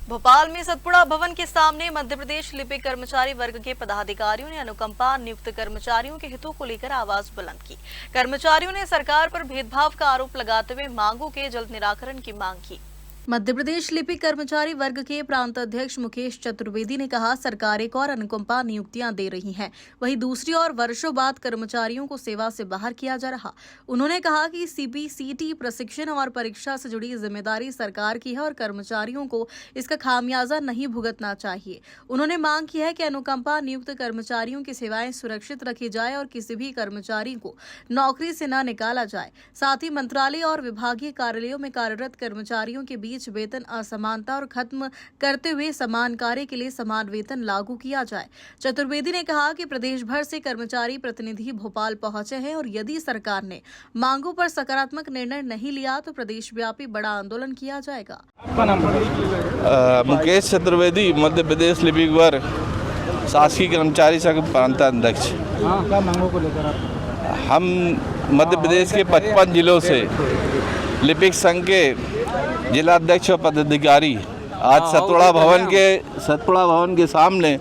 भोपाल में सतपुड़ा भवन के सामने मध्य प्रदेश लिपिक कर्मचारी वर्ग के पदाधिकारियों ने अनुकंपा नियुक्त कर्मचारियों के हितों को लेकर आवाज बुलंद की। कर्मचारियों ने सरकार पर भेदभाव का आरोप लगाते हुए मांगों के जल्द निराकरण की मांग की। मध्य प्रदेश लिपिक कर्मचारी वर्ग के प्रांत अध्यक्ष मुकेश चतुर्वेदी ने कहा, सरकार एक और अनुकंपा नियुक्तियां दे रही है, वहीं दूसरी ओर वर्षों बाद कर्मचारियों को सेवा से बाहर किया जा रहा। उन्होंने कहा कि सीपीसीटी प्रशिक्षण और परीक्षा से जुड़ी जिम्मेदारी सरकार की है और कर्मचारियों को इसका खामियाजा नहीं भुगतना चाहिए। उन्होंने मांग की है कि अनुकंपा नियुक्त कर्मचारियों की सेवाएं सुरक्षित रखी जाए और किसी भी कर्मचारी को नौकरी से न निकाला जाए। साथ ही मंत्रालय और विभागीय कार्यालयों में कार्यरत कर्मचारियों के बीच वेतन असमानता और खत्म करते हुए समान कार्य के लिए समान वेतन लागू किया जाए। चतुर्वेदी ने कहा कि प्रदेश भर से कर्मचारी प्रतिनिधि भोपाल पहुंचे हैं और यदि सरकार ने मांगों पर सकारात्मक निर्णय नहीं लिया तो प्रदेश व्यापी बड़ा आंदोलन किया जाएगा। मुकेश चतुर्वेदी, मध्य प्रदेश लिपिक वर्ग शासकीय कर्मचारी संघ प्रांत अध्यक्ष। क्या मांगों को लेकर हम मध्य प्रदेश के 55 जिलों से लिपिक संघ के जिला अध्यक्ष और पदाधिकारी आज सतपुड़ा भवन के सामने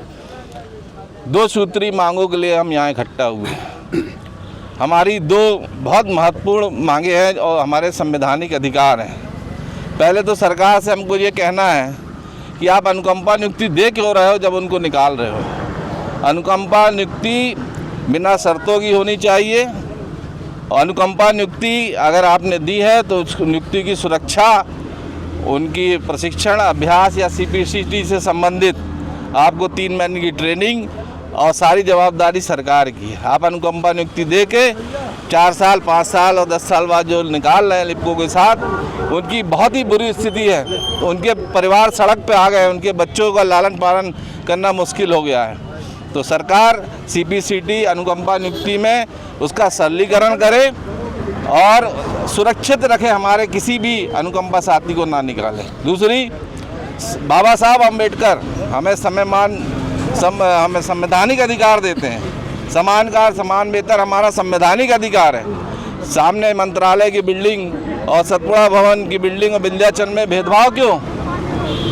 2 सूत्री मांगों के लिए हम यहाँ इकट्ठा हुए। हमारी 2 बहुत महत्वपूर्ण मांगे हैं और हमारे संवैधानिक अधिकार हैं। पहले तो सरकार से हमको ये कहना है कि आप अनुकंपा नियुक्ति दे क्यों रहे हो जब उनको निकाल रहे हो। अनुकंपा नियुक्ति बिना शर्तों की होनी चाहिए। अनुकंपा नियुक्ति अगर आपने दी है तो उस नियुक्ति की सुरक्षा, उनकी प्रशिक्षण अभ्यास या सीपीसीटी से संबंधित आपको 3 महीने की ट्रेनिंग और सारी जवाबदारी सरकार की है। आप अनुकंपा नियुक्ति दे के 4 साल 5 साल और 10 साल बाद जो निकाल रहे हैं लिपिकों के साथ, उनकी बहुत ही बुरी स्थिति है। उनके परिवार सड़क पे आ गए, उनके बच्चों का लालन पालन करना मुश्किल हो गया है। तो सरकार सीपीसीटी अनुकंपा नियुक्ति में उसका सरलीकरण करे और सुरक्षित रखे, हमारे किसी भी अनुकंपा साथी को ना निकाले। दूसरी, बाबा साहब अम्बेडकर हमें हमें संवैधानिक अधिकार देते हैं। समान कार्य समान वेतन हमारा संवैधानिक अधिकार है। सामने मंत्रालय की बिल्डिंग और सतपुड़ा भवन की बिल्डिंग और विंध्याचल में भेदभाव क्यों?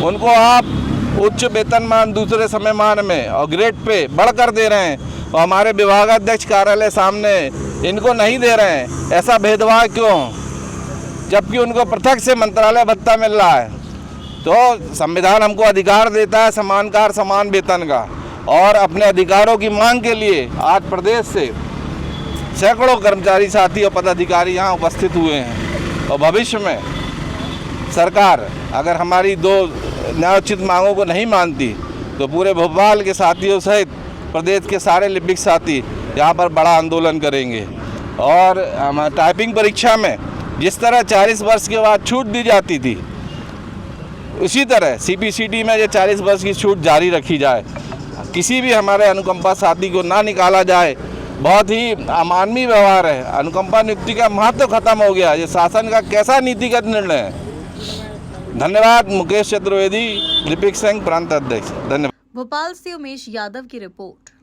उनको आप उच्च वेतनमान दूसरे समयमान में और ग्रेड पे बढ़कर दे रहे हैं और हमारे विभागाध्यक्ष कार्यालय सामने इनको नहीं दे रहे हैं। ऐसा भेदभाव क्यों, जबकि उनको पृथक से मंत्रालय भत्ता मिल रहा है? तो संविधान हमको अधिकार देता है समान कार्य समान वेतन का, और अपने अधिकारों की मांग के लिए आज प्रदेश से सैकड़ों कर्मचारी साथी और पदाधिकारी यहाँ उपस्थित हुए हैं। और भविष्य में सरकार अगर हमारी 2 न्यायोचित मांगों को नहीं मानती तो पूरे भोपाल के साथियों सहित प्रदेश के सारे लिपिक साथी यहाँ पर बड़ा आंदोलन करेंगे। और टाइपिंग परीक्षा में जिस तरह 40 वर्ष के बाद छूट दी जाती थी, उसी तरह सीपीसीटी में ये 40 वर्ष की छूट जारी रखी जाए। किसी भी हमारे अनुकंपा साथी को ना निकाला जाए। बहुत ही अमानवीय व्यवहार है। अनुकंपा नियुक्ति का महत्व खत्म हो गया। ये शासन का कैसा नीतिगत निर्णय है। धन्यवाद। मुकेश चतुर्वेदी, लिपिक संघ प्रांत अध्यक्ष। धन्यवाद। भोपाल से उमेश यादव की रिपोर्ट।